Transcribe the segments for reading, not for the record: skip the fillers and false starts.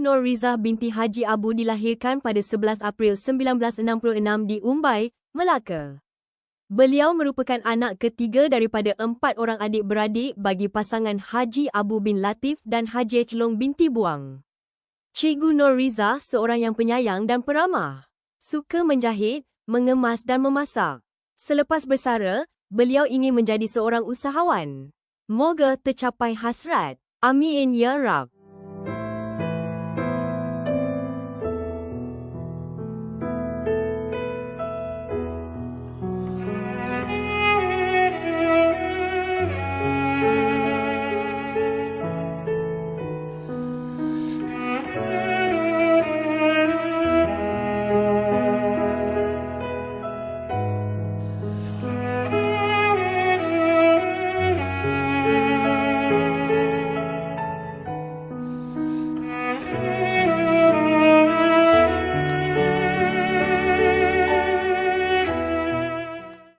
Norizah binti Haji Abu dilahirkan pada 11 April 1966 di Umbai, Melaka. Beliau merupakan anak ketiga daripada 4 orang adik-beradik bagi pasangan Haji Abu bin Latif dan Haji Celong binti Buang. Cikgu Norizah seorang yang penyayang dan peramah. Suka menjahit, mengemas dan memasak. Selepas bersara, beliau ingin menjadi seorang usahawan. Moga tercapai hasrat. Amin ya Rab.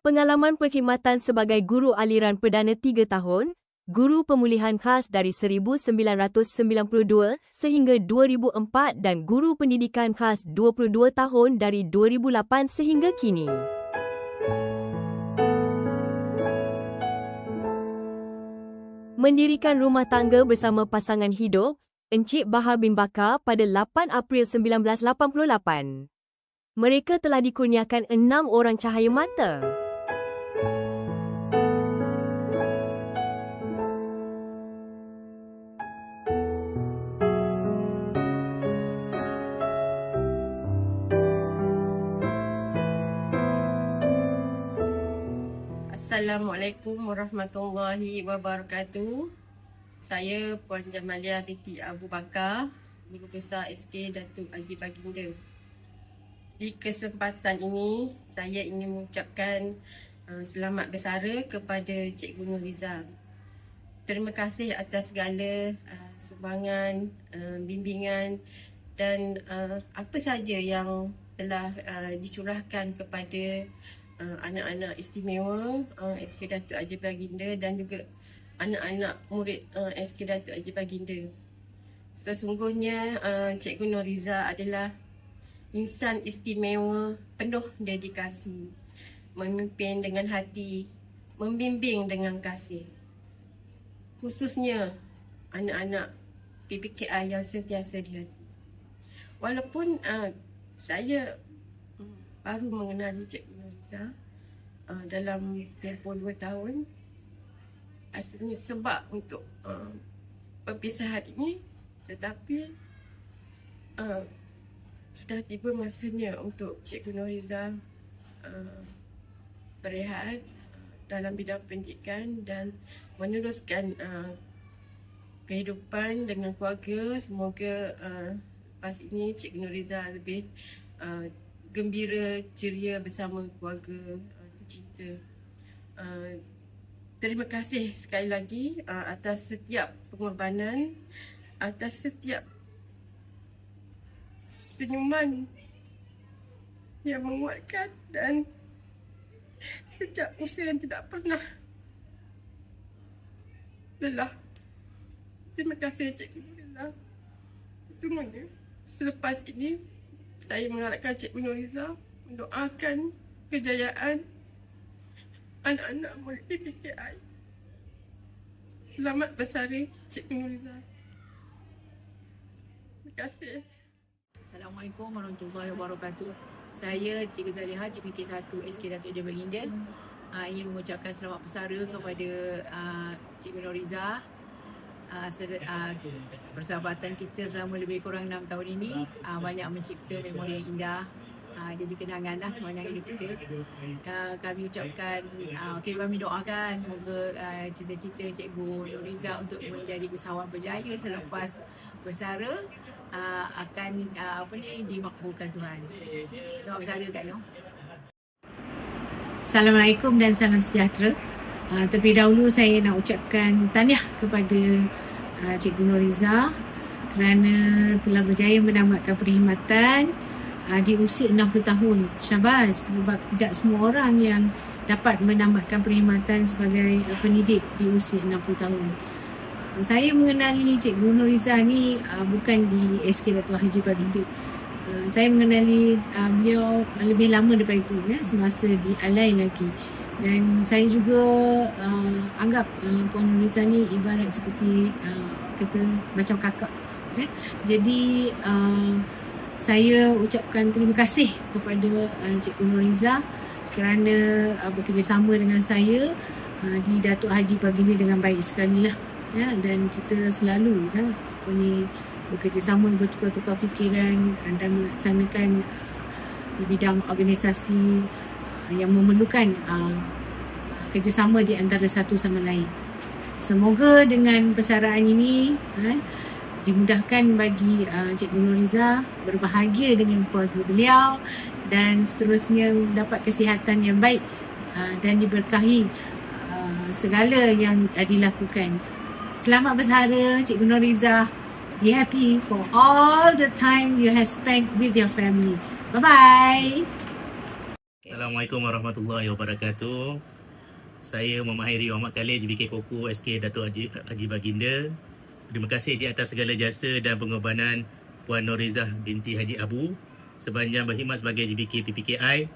Pengalaman perkhidmatan sebagai guru aliran perdana 3 tahun, guru pemulihan khas dari 1992 sehingga 2004 dan guru pendidikan khas 22 tahun dari 2008 sehingga kini. Mendirikan rumah tangga bersama pasangan hidup, Encik Bahar bin Bakar pada 8 April 1988. Mereka telah dikurniakan 6 orang cahaya mata. Assalamualaikum warahmatullahi wabarakatuh. Saya Puan Jamaliah binti Abu Bakar, Guru Besar SK Datuk Haji Baginda. Di kesempatan ini, saya ingin mengucapkan selamat bersara kepada Cikgu Norizah. Terima kasih atas segala sumbangan, bimbingan dan apa saja yang telah dicurahkan kepada anak-anak istimewa SK Datuk Haji Baginda dan juga anak-anak murid SK Datuk Haji Baginda. Sesungguhnya Cikgu Norizah adalah insan istimewa penuh dedikasi, memimpin dengan hati, membimbing dengan kasih. Khususnya anak-anak PPKI yang sentiasa di hati. Walaupun saya baru mengenali Cikgu Norizah dalam tempoh 2 tahun, asalnya sebab untuk perpisahan ini, tetapi sudah tiba masanya untuk Cikgu Norizah berehat dalam bidang pendidikan dan meneruskan kehidupan dengan keluarga. Semoga lepas ini Cikgu Norizah lebih gembira, ceria bersama keluarga tercinta. Terima kasih sekali lagi atas setiap pengorbanan, atas setiap senyuman yang menguatkan dan setiap usaha yang tidak pernah lelah. Terima kasih Cikgu Norizah. Sesungguhnya selepas ini saya mengharapkan Cikgu Norizah mendoakan kejayaan anak-anak murid PPKI. Selamat bersara Cikgu Norizah. Terima kasih. Assalamualaikum warahmatullahi wabarakatuh. Saya Cikgu Zaliha, JPK1 SK Datuk Haji Baginda. Ingin mengucapkan selamat bersara kepada Cikgu Norizah. Persahabatan kita selama lebih kurang 6 tahun ini banyak mencipta memori yang indah. Jadi kenangan lah sepanjang hidup kita. Kami ucapkan, kami doakan semoga cita-cita Cikgu Norizah untuk menjadi usahawan berjaya selepas bersara akan dimakbulkan Tuhan. Doa bersara Kak Noh. Assalamualaikum dan salam sejahtera. Terlebih dahulu saya nak ucapkan tahniah kepada Cikgu Nuriza kerana telah berjaya menamatkan perkhidmatan di usia 60 tahun. Syabas, sebab tidak semua orang yang dapat menamatkan perkhidmatan sebagai pendidik di usia 60 tahun. Saya mengenali Cikgu Nuriza ni bukan di SK Datuk Haji Baginda. Saya mengenali beliau lebih lama daripada itu, semasa di Alai lagi. Dan saya juga anggap Puan Nuriza ni ibarat seperti kata macam kakak. Jadi saya ucapkan terima kasih kepada Cikgu Nuriza kerana bekerjasama dengan saya di Datuk Haji Baginda dengan baik sekali lah. Dan kita selalu bekerjasama, bertukar-tukar fikiran dan melaksanakan di bidang organisasi yang memerlukan kerjasama di antara satu sama lain. Semoga dengan persaraan ini dimudahkan bagi Cikgu Nuriza berbahagia dengan keluarga beliau dan seterusnya dapat kesihatan yang baik dan diberkahi segala yang dilakukan. Selamat bersara Cikgu Nuriza. Be happy for all the time you have spent with your family. Bye-bye. Assalamualaikum warahmatullahi wabarakatuh. Saya Muhammad Hairi Muhammad Khalid, JBK Koko SK Datuk Haji Baginda. Terima kasih di atas segala jasa dan pengorbanan Puan Nuriza binti Haji Abu sepanjang berkhidmat sebagai JBK PPKI.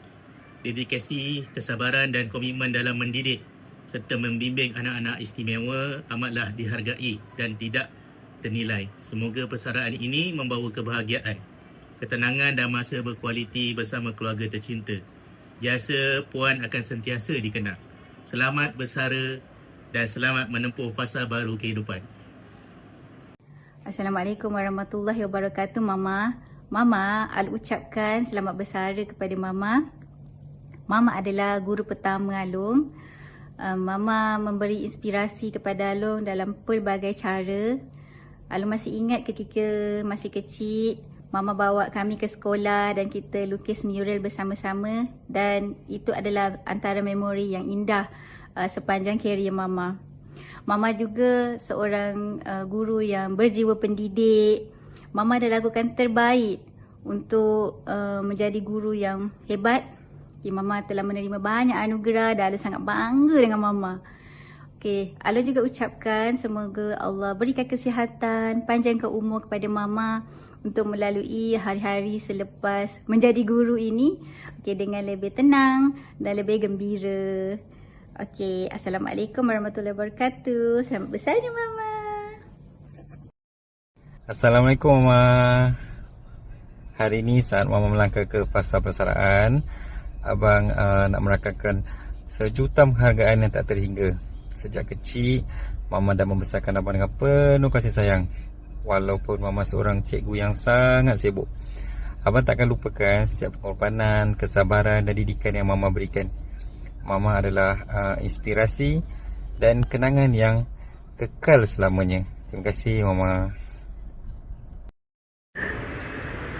Dedikasi, kesabaran dan komitmen dalam mendidik serta membimbing anak-anak istimewa amatlah dihargai dan tidak ternilai. Semoga persaraan ini membawa kebahagiaan, ketenangan dan masa berkualiti bersama keluarga tercinta. Jasa Puan akan sentiasa dikenang. Selamat bersara dan selamat menempuh fasa baru kehidupan. Assalamualaikum warahmatullahi wabarakatuh, Mama. Mama, Al ucapkan selamat bersara kepada Mama. Mama adalah guru pertama Alung. Mama memberi inspirasi kepada Alung dalam pelbagai cara. Alung masih ingat ketika masih kecil, Mama bawa kami ke sekolah dan kita lukis mural bersama-sama dan itu adalah antara memori yang indah sepanjang karier Mama. Mama juga seorang guru yang berjiwa pendidik. Mama dah lakukan terbaik untuk menjadi guru yang hebat. Mama telah menerima banyak anugerah dan Alung sangat bangga dengan Mama. Okey, Alung juga ucapkan semoga Allah berikan kesihatan, panjangkan umur kepada Mama untuk melalui hari-hari selepas menjadi guru ini dengan lebih tenang dan lebih gembira. Okey, Assalamualaikum warahmatullahi wabarakatuh. Selamat bersara Mama. Assalamualaikum Mama. Hari ini saat Mama melangkah ke fasa persaraan, Abang nak merakamkan sejuta penghargaan yang tak terhingga. Sejak kecil, Mama dah membesarkan Abang dengan penuh kasih sayang. Walaupun Mama seorang cikgu yang sangat sibuk, Abang takkan lupakan setiap pengorbanan, kesabaran dan didikan yang Mama berikan. Mama adalah inspirasi dan kenangan yang kekal selamanya. Terima kasih Mama.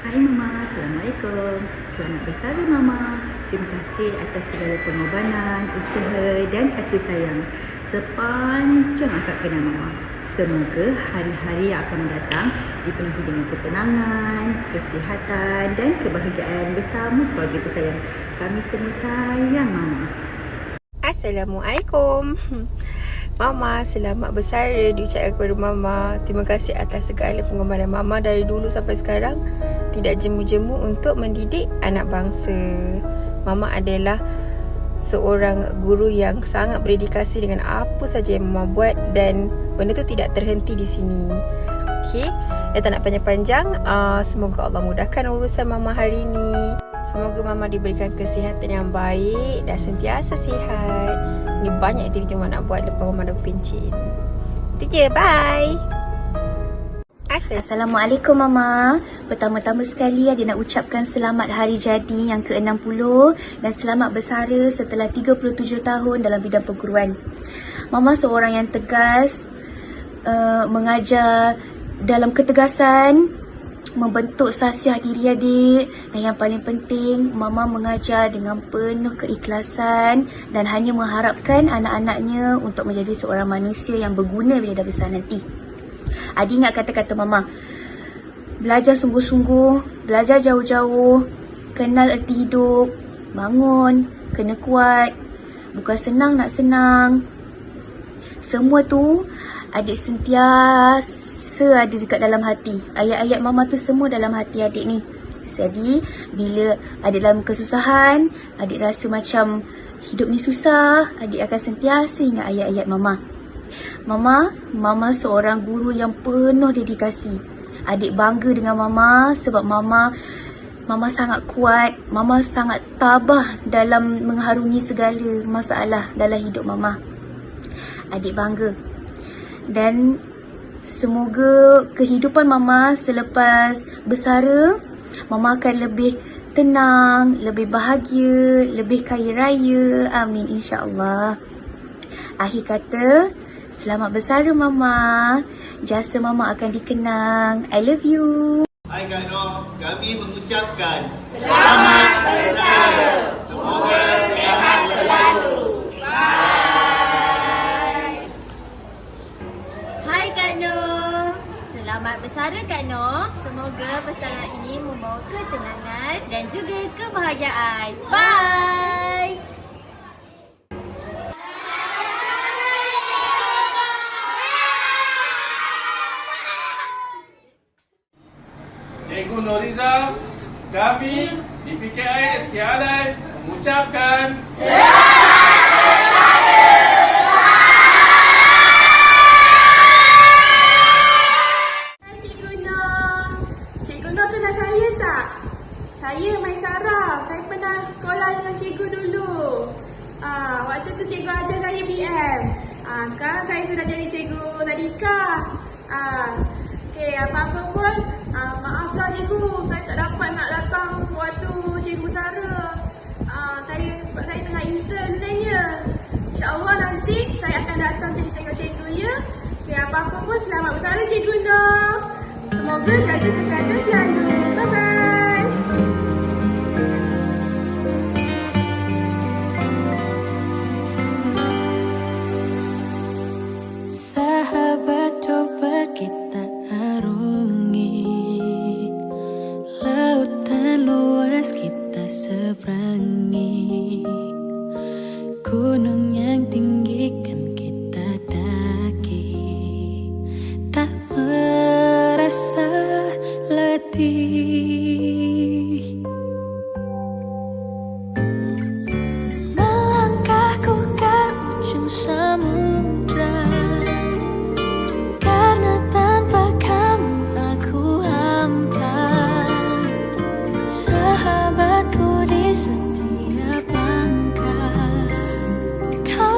Hai Mama, Assalamualaikum. Selamat bersara Mama. Terima kasih atas segala pengorbanan, usaha dan kasih sayang sepanjang akad kenal Mama. Semoga hari-hari yang akan datang dipenuhi dengan ketenangan, kesihatan dan kebahagiaan bersama keluarga tersayang. Kami semua sayang Mama. Assalamualaikum. Mama, selamat bersara diucapkan kepada Mama. Terima kasih atas segala pengorbanan Mama dari dulu sampai sekarang. Tidak jemu-jemu untuk mendidik anak bangsa. Mama adalah seorang guru yang sangat berdedikasi dengan apa saja yang Mama buat dan benda tu tidak terhenti di sini. Okey, dan tak nak panjang-panjang, semoga Allah mudahkan urusan Mama hari ini. Semoga Mama diberikan kesihatan yang baik dan sentiasa sihat. Ini banyak aktiviti Mama nak buat lepas Mama dah berpencin. Itu je, bye. Assalamualaikum Mama. Pertama-tama sekali ada nak ucapkan selamat hari jadi yang ke-60 dan selamat bersara setelah 37 tahun dalam bidang perguruan. Mama seorang yang tegas, mengajar dalam ketegasan membentuk sahsiah diri adik, dan yang paling penting Mama mengajar dengan penuh keikhlasan dan hanya mengharapkan anak-anaknya untuk menjadi seorang manusia yang berguna bila dah besar nanti. Adik ingat kata-kata Mama, belajar sungguh-sungguh, belajar jauh-jauh, kenal erti hidup, bangun, kena kuat, bukan senang nak senang. Semua tu adik sentiasa ada dekat dalam hati. Ayat-ayat Mama tu semua dalam hati adik ni. Jadi bila adik dalam kesusahan, adik rasa macam hidup ni susah, adik akan sentiasa ingat ayat-ayat Mama. Mama seorang guru yang penuh dedikasi. Adik bangga dengan Mama sebab Mama sangat kuat, Mama sangat tabah dalam mengharungi segala masalah dalam hidup Mama. Adik bangga. Dan semoga kehidupan Mama selepas bersara, Mama akan lebih tenang, lebih bahagia, lebih kaya raya. Amin, insya-Allah. Akhir kata, selamat bersara Mama. Jasa Mama akan dikenang. I love you. Hai Kak Noh, kami mengucapkan selamat bersara. Semoga sihat selalu. Hai Kak Noh. Selamat bersara Kak Noh. Semoga bersara ini membawa ketenangan dan juga kebahagiaan. Bye. Cikgu Noriza, kami di PKI SK Alai mengucapkan Cikgu Noh kenal saya tak? Saya Maisara. Saya pernah sekolah dengan cikgu dulu. Waktu tu cikgu ajar saya BM. Sekarang saya sudah jadi cikgu tadika. Okey, apa-apa pun maaflah cikgu. Saya tak dapat nak datang waktu cikgu bersara. Saya tengah intern sebenarnya. InsyaAllah nanti saya akan datang tengok cikgu ya. Okey, apa-apa pun selamat bersara Cikgu Noh. Semoga jaga kesihatan selalu. Bye-bye. Sahabat coba kita arungi, lautan luas kita seberangi, gunung yang tinggi kan kita daki, tak merasa letih. Melangkahku ke ujung samudra, karena tanpa kamu aku hampa. Sahabatku di setiap langkah, kau